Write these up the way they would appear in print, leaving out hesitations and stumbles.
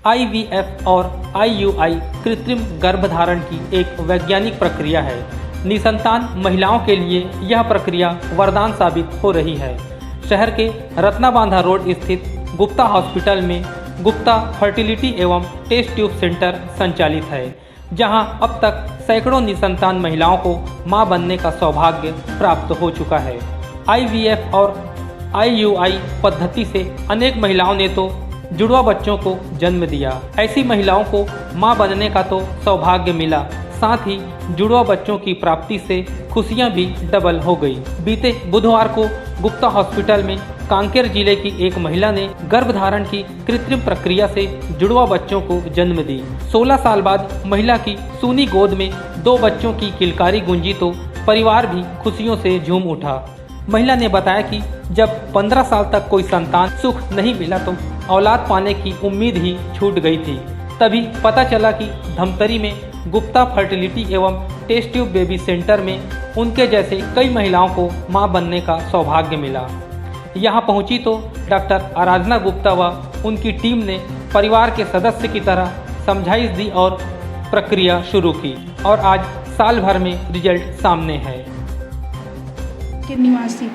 IVF और IUI कृत्रिम गर्भधारण की एक वैज्ञानिक प्रक्रिया है। निसंतान महिलाओं के लिए यह प्रक्रिया वरदान साबित हो रही है। शहर के रत्नाबांधा रोड स्थित गुप्ता हॉस्पिटल में गुप्ता फर्टिलिटी एवं टेस्ट ट्यूब सेंटर संचालित है, जहां अब तक सैकड़ों निसंतान महिलाओं को मां बनने का सौभाग्य प्राप्त हो चुका है। IVF और IUI पद्धति से अनेक महिलाओं ने तो जुड़वा बच्चों को जन्म दिया। ऐसी महिलाओं को मां बनने का तो सौभाग्य मिला, साथ ही जुड़वा बच्चों की प्राप्ति से खुशियां भी डबल हो गई। बीते बुधवार को गुप्ता हॉस्पिटल में कांकेर जिले की एक महिला ने गर्भधारण की कृत्रिम प्रक्रिया से जुड़वा बच्चों को जन्म दी। 16 साल बाद महिला की सूनी गोद में 2 बच्चों की किलकारी गूंजी तो परिवार भी खुशियों से झूम उठा। महिला ने बताया कि जब 15 साल तक कोई संतान सुख नहीं मिला तो औलाद पाने की उम्मीद ही छूट गई थी। तभी पता चला कि धमतरी में गुप्ता फर्टिलिटी एवं टेस्ट ट्यूब बेबी सेंटर में उनके जैसे कई महिलाओं को मां बनने का सौभाग्य मिला। यहां पहुंची तो डॉक्टर आराधना गुप्ता व उनकी टीम ने परिवार के सदस्य की तरह समझाइश दी और प्रक्रिया शुरू की और आज साल भर में रिजल्ट सामने है। के निवासी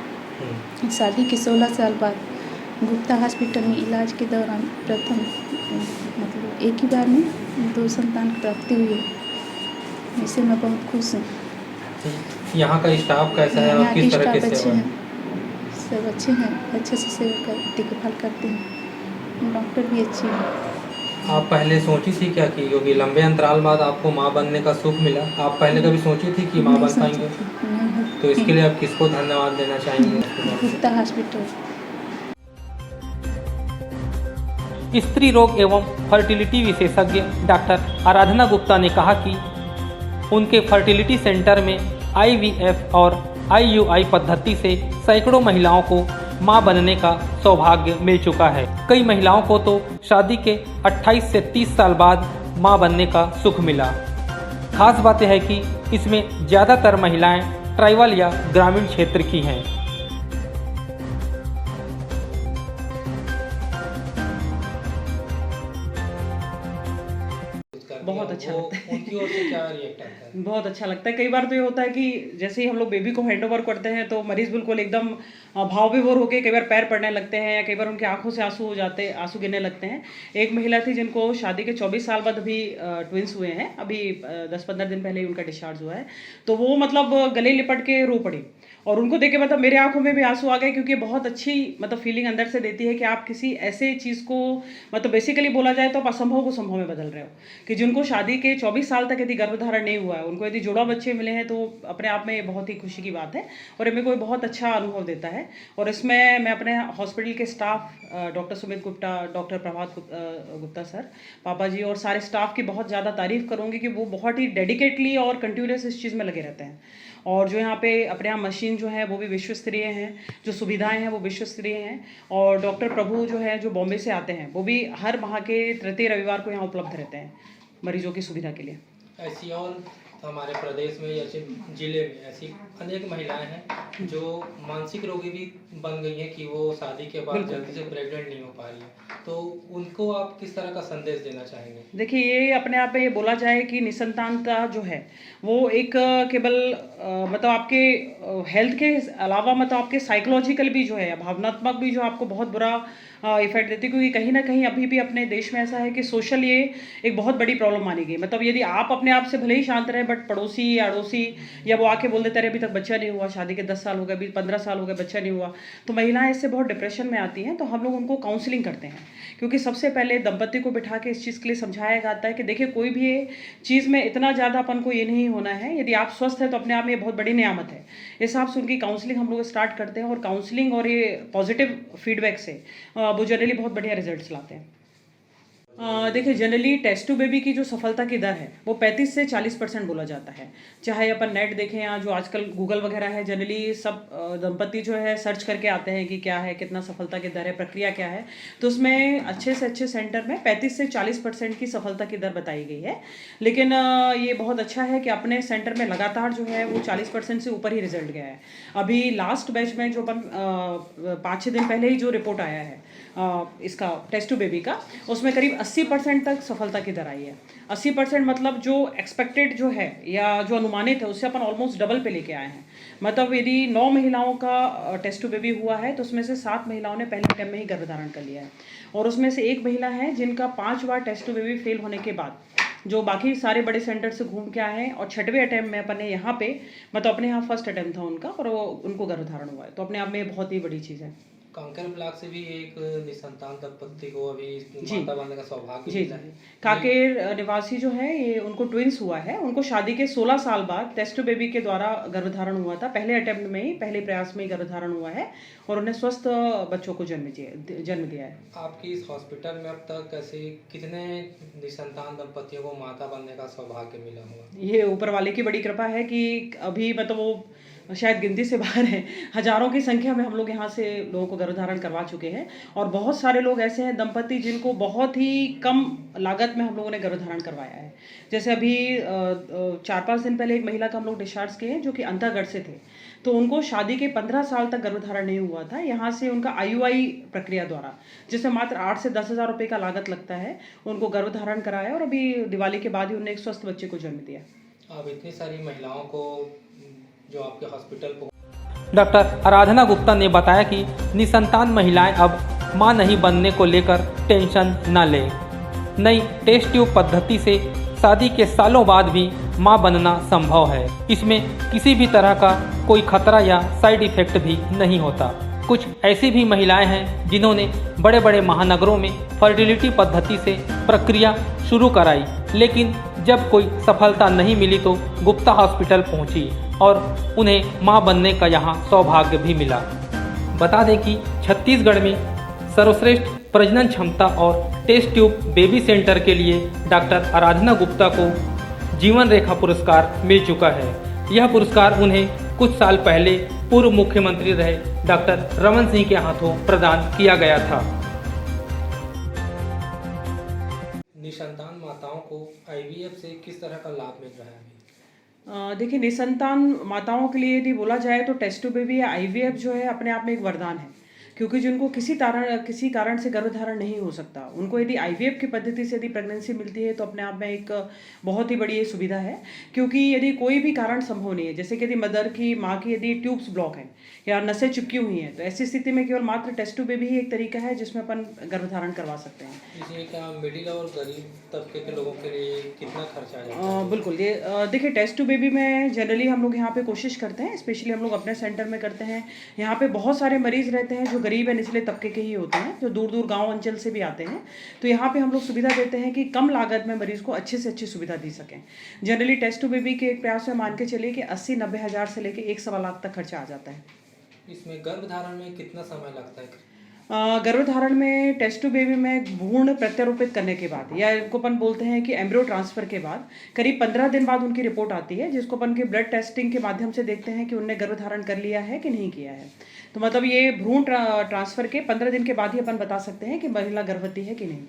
शादी के 16 साल बाद गुप्ता हॉस्पिटल में इलाज के दौरान प्रथम मतलब एक ही बार में 2 संतान की प्राप्ति हुई है। इससे मैं बहुत खुश हूँ। यहाँ का स्टाफ कैसा है? यहाँ के किस तरह स्टाफ की अच्छे सेवा है? हैं, सब अच्छे हैं, अच्छे से सेवा देखभाल करते हैं। डॉक्टर भी अच्छे हैं। आप पहले सोची थी क्या कि क्योंकि लंबे अंतराल बाद आपको मां बनने का सुख मिला, आप पहले कभी सोची थी कि मां नहीं बन सोची पाएंगे? थी, नहीं। तो इसके लिए आप किसको धन्यवाद देना चाहेंगे? गुप्ता हॉस्पिटल। स्त्री रोग एवं फर्टिलिटी विशेषज्ञ डॉक्टर आराधना गुप्ता ने कहा कि उनके फर्टिलिटी सेंटर में IVF और IUI पद्धति से सैकड़ों महिलाओं को मां बनने का सौभाग्य मिल चुका है। कई महिलाओं को तो शादी के 28 से 30 साल बाद मां बनने का सुख मिला। खास बात यह है कि इसमें ज़्यादातर महिलाएं ट्राइबल या ग्रामीण क्षेत्र की हैं। बहुत अच्छा लगता है। उनकी ओर से क्या रिएक्ट आता है? बहुत अच्छा लगता है। कई बार तो ये होता है कि जैसे ही हम लोग बेबी को हैंड ओवर करते हैं तो मरीज बिल्कुल एकदम भाव विभोर होकर कई बार पैर पड़ने लगते हैं या कई बार उनकी आंखों से आंसू गिरने लगते हैं। एक महिला थी जिनको शादी के 24 साल बाद अभी ट्विंस हुए हैं, अभी 10-15 दिन पहले ही उनका डिस्चार्ज हुआ है। तो वो मतलब गले लिपट के रो पड़ी और उनको देख के मतलब मेरे आंखों में भी आंसू आ गए, क्योंकि बहुत अच्छी मतलब फीलिंग अंदर से देती है कि आप किसी ऐसे चीज़ को मतलब बेसिकली बोला जाए तो आप असंभव को संभव में बदल रहे हो। कि जिनको शादी के 24 साल तक यदि गर्भधारण नहीं हुआ है, उनको यदि जुड़वा बच्चे मिले हैं, तो अपने आप में बहुत ही खुशी की बात है और ये मेरे को बहुत अच्छा अनुभव देता है। और इसमें मैं अपने हॉस्पिटल के staff doctor Sumit Gupta, doctor Prabhat Gupta sir, पापा जी और सारे स्टाफ की बहुत ज़्यादा तारीफ़ करूँगी कि वो बहुत ही डेडिकेटली और कंटिन्यूस इस चीज़ में लगे रहते हैं। और जो यहाँ पे अपने यहाँ मशीन जो है वो भी विश्व स्तरीय हैं, जो सुविधाएं हैं वो विश्व स्तरीय हैं। और डॉक्टर प्रभु जो है जो बॉम्बे से आते हैं, वो भी हर माह के तृतीय रविवार को यहाँ उपलब्ध रहते हैं मरीजों की सुविधा के लिए। ऐसी और हमारे प्रदेश में या जिले में ऐसी अनेक महिलाएं हैं जो मानसिक रोगी भी बन गई हैं कि वो शादी के बाद जल्दी से प्रेग्नेंट नहीं हो पा रही है, तो उनको आप किस तरह का संदेश देना चाहेंगे? देखिए, ये अपने आप में ये बोला जाए कि निसंतानता जो है वो एक केवल मतलब आपके हेल्थ के अलावा मतलब आपके साइकोलॉजिकल भी जो है, भावनात्मक भी जो आपको बहुत बुरा इफेक्ट देती है। क्योंकि कहीं ना कहीं अभी भी अपने देश में ऐसा है कि सोशल ये एक बहुत बड़ी प्रॉब्लम मानी गई। मतलब यदि आप अपने आप से भले ही शांत रहे, बट पड़ोसी या अड़ोसी या वो आके बोल देते रहे अभी तक बच्चा नहीं हुआ, शादी के 10 साल हो गए, अभी 15 साल हो गए, बच्चा नहीं हुआ, तो महिलाएं इससे बहुत डिप्रेशन में आती हैं। तो हम लोग उनको काउंसलिंग करते हैं, क्योंकि सबसे पहले दंपति को बिठा के इस चीज़ के लिए समझाया जाता है कि देखिए, कोई भी चीज़ में इतना ज़्यादा अपन को ये नहीं होना है। यदि आप स्वस्थ हैं तो अपने आप में ये बहुत बड़ी नियामत है। इस हिसाब से उनकी काउंसलिंग हम लोग स्टार्ट करते हैं और काउंसलिंग और ये पॉजिटिव फीडबैक से वो जनरली बहुत बढ़िया रिजल्ट्स लाते हैं। देखिए, जनरली टेस्ट टू बेबी की जो सफलता की दर है वो 35 से 40% बोला जाता है। चाहे अपन नेट देखें या जो आजकल गूगल वगैरह है, जनरली सब दंपति जो है सर्च करके आते हैं कि क्या है, कितना सफलता की दर है, प्रक्रिया क्या है। तो उसमें अच्छे से अच्छे सेंटर में 35 से 40% की सफलता की दर बताई गई है। लेकिन ये बहुत अच्छा है कि अपने सेंटर में लगातार जो है वो 40% से ऊपर ही रिजल्ट गया है। अभी लास्ट बैच में जो अपन 5-6 दिन पहले ही जो रिपोर्ट आया है इसका टेस्ट टू बेबी का, उसमें करीब 80% तक सफलता की दर आई है। 80% मतलब जो एक्सपेक्टेड जो है या जो अनुमानित है उससे अपन ऑलमोस्ट डबल पे लेके आए हैं। मतलब यदि 9 महिलाओं का टेस्ट टू बेबी हुआ है तो उसमें से 7 महिलाओं ने पहले अटेम्प्ट में ही गर्भधारण कर लिया है, और उसमें से एक महिला है जिनका 5 बार टेस्ट टू बेबी फेल होने के बाद जो बाकी सारे बड़े सेंटर से घूम के आए हैं और 6वें अटेम्प्ट में अपने यहाँ पे, मतलब अपने यहाँ फर्स्ट अटेम्प्ट था उनका और वो उनको गर्भधारण हुआ है, तो अपने आप में बहुत ही बड़ी चीज़ है। कांकेर ब्लॉक से भी एक निसंतान दंपत्ति को अभी जी। माता बनने का सौभाग्य जी मिला है। कांकेर निवासी जो है ये उनको ट्विंस हुआ है, उनको शादी के 16 साल बाद टेस्ट टू बेबी के द्वारा गर्भधारण हुआ था। पहले अटेम्प्ट में ही, पहले प्रयास में ही गर्भधारण हुआ है और उन्हें स्वस्थ बच्चों को जन्म दिया है। आपकी इस हॉस्पिटल में अब तक ऐसे कितने निसंतान दंपतियों को माता बनने का सौभाग्य मिला हुआ? ये ऊपर वाले की बड़ी कृपा है कि अभी मतलब वो शायद गिनती से बाहर है, हजारों की संख्या में हम लोग यहाँ से लोगों को गर्भधारण करवा चुके हैं, और बहुत सारे लोग ऐसे हैं दंपति जिनको बहुत ही कम लागत में हम लोगों ने गर्भधारण करवाया है। जैसे अभी 4-5 दिन पहले एक महिला का हम लोग डिस्चार्ज किए हैं जो कि अंतागढ़ से थे, तो उनको शादी के 15 साल तक गर्भधारण नहीं हुआ था। यहाँ से उनका IUI प्रक्रिया द्वारा, जिसमें मात्र 8 से 10 हज़ार रुपये का लागत लगता है, उनको गर्भधारण कराया और अभी दिवाली के बाद ही उन्हें एक स्वस्थ बच्चे को जन्म दिया। आप इतनी सारी महिलाओं को जो आपके हॉस्पिटल को डॉक्टर आराधना गुप्ता ने बताया कि निसंतान महिलाएं अब मां नहीं बनने को लेकर टेंशन न लें। नई टेस्ट ट्यूब पद्धति से शादी के सालों बाद भी मां बनना संभव है। इसमें किसी भी तरह का कोई खतरा या साइड इफेक्ट भी नहीं होता। कुछ ऐसी भी महिलाएं हैं जिन्होंने बड़े बड़े महानगरों में फर्टिलिटी पद्धति से प्रक्रिया शुरू कराई, लेकिन जब कोई सफलता नहीं मिली तो गुप्ता हॉस्पिटल पहुंची और उन्हें मां बनने का यहाँ सौभाग्य भी मिला। बता दें कि छत्तीसगढ़ में सर्वश्रेष्ठ प्रजनन क्षमता और टेस्ट ट्यूब बेबी सेंटर के लिए डॉक्टर आराधना गुप्ता को जीवन रेखा पुरस्कार मिल चुका है। यह पुरस्कार उन्हें कुछ साल पहले पूर्व मुख्यमंत्री रहे डॉक्टर रमन सिंह के हाथों प्रदान किया गया था। निसंतान माताओं को IVF से किस तरह का लाभ मिल रहा है? देखिए, निसंतान माताओं के लिए यदि बोला जाए तो टेस्ट टू बेबी या IVF जो है अपने आप में एक वरदान है, क्योंकि जिनको किसी कारण से गर्भधारण नहीं हो सकता, उनको यदि IVF की पद्धति से यदि प्रेगनेंसी मिलती है तो अपने आप में एक बहुत ही बड़ी ये सुविधा है। क्योंकि यदि कोई भी कारण संभव नहीं है, जैसे कि यदि मदर की, माँ की यदि ट्यूब्स ब्लॉक हैं या नसें चिपकी हुई हैं, तो ऐसी स्थिति में केवल मात्र टेस्ट टू बेबी ही एक तरीका है जिसमें अपन गर्भधारण करवा सकते हैं। इसलिए क्या मिडिल और गरीब तबके के लोगों के लिए कितना खर्चा आ जाता है? बिल्कुल, ये देखिए टेस्ट टू बेबी में जनरली हम लोग यहाँ पे कोशिश करते हैं, स्पेशली हम लोग अपने सेंटर में करते हैं। यहाँ पे बहुत सारे मरीज रहते हैं जो गरीब या निचले तबके के ही होते हैं, जो दूर दूर गांव अंचल से भी आते हैं, तो यहाँ पे हम लोग सुविधा देते हैं कि कम लागत में मरीज को अच्छे से अच्छी सुविधा दी सकें। जनरली टेस्ट टू बेबी के एक प्रयास में मान के चलिए कि 80-90 हज़ार से लेकर 1-1.25 लाख तक खर्चा आ जाता है। इसमें गर्भधारण में कितना समय लगता है? गर्भधारण में टेस्ट टू बेबी में भ्रूण प्रत्यारोपित करने के बाद, या इनको अपन बोलते हैं कि एम्ब्रियो ट्रांसफर के बाद, करीब 15 दिन बाद उनकी रिपोर्ट आती है, जिसको अपन के ब्लड टेस्टिंग के माध्यम से देखते हैं कि उनने गर्भधारण कर लिया है कि नहीं किया है। तो मतलब ये भ्रूण ट्रांसफर के 15 दिन के बाद ही अपन बता सकते हैं कि महिला गर्भवती है कि नहीं।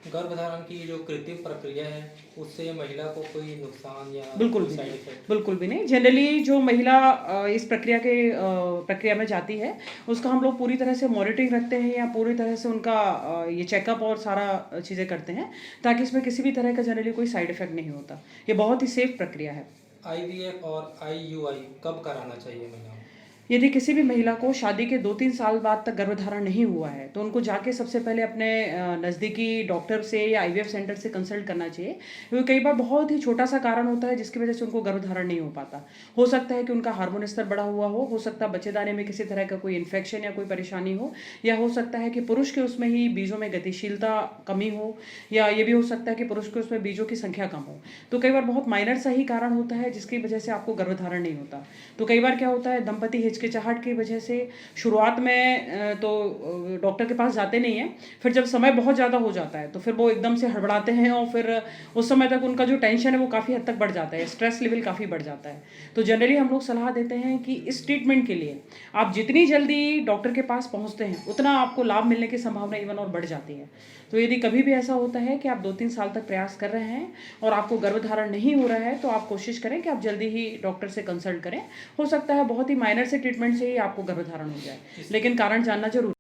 गर्भधारण की जो कृत्रिम प्रक्रिया है उससे महिला को कोई नुकसान या बिल्कुल भी साइड नहीं, इफेक्ट? बिल्कुल भी नहीं। जनरली जो महिला इस प्रक्रिया में जाती है उसका हम लोग पूरी तरह से मॉनिटरिंग रखते हैं, या पूरी तरह से उनका ये चेकअप और सारा चीज़ें करते हैं, ताकि इसमें किसी भी तरह का जनरली कोई साइड इफेक्ट नहीं होता। ये बहुत ही सेफ प्रक्रिया है। IVF और IUI कब कराना चाहिए महिलाओं? यदि किसी भी महिला को शादी के 2-3 साल बाद तक गर्भधारण नहीं हुआ है तो उनको जाके सबसे पहले अपने नज़दीकी डॉक्टर से या IVF सेंटर से कंसल्ट करना चाहिए, क्योंकि कई बार बहुत ही छोटा सा कारण होता है जिसकी वजह से उनको गर्भधारण नहीं हो पाता। हो सकता है कि उनका हार्मोन स्तर बढ़ा हुआ हो सकता है बच्चेदानी में किसी तरह का कोई इन्फेक्शन या कोई परेशानी हो, या हो सकता है कि पुरुष के उसमें ही बीजों में गतिशीलता कमी हो, या ये भी हो सकता है कि पुरुष के उसमें बीजों की संख्या कम हो। तो कई बार बहुत माइनर सा ही कारण होता है जिसकी वजह से आपको गर्भधारण नहीं होता। तो कई बार क्या होता है, दंपति हिचकिचाहट की वजह से शुरुआत में तो डॉक्टर के पास जाते नहीं हैं, फिर जब समय बहुत ज़्यादा हो जाता है तो फिर वो एकदम से हड़बड़ाते हैं, और फिर उस समय तक उनका जो टेंशन है वो काफ़ी हद तक बढ़ जाता है, स्ट्रेस लेवल काफ़ी बढ़ जाता है। तो जनरली हम लोग सलाह देते हैं कि इस ट्रीटमेंट के लिए आप जितनी जल्दी डॉक्टर के पास पहुँचते हैं उतना आपको लाभ मिलने की संभावना इवन और बढ़ जाती है। तो यदि कभी भी ऐसा होता है कि आप 2-3 साल तक प्रयास कर रहे हैं और आपको गर्भधारण नहीं हो रहा है, तो आप कोशिश करें कि आप जल्दी ही डॉक्टर से कंसल्ट करें। हो सकता है बहुत ही माइनर से ट्रीटमेंट से ही आपको गर्भधारण हो जाए, लेकिन कारण जानना जरूरी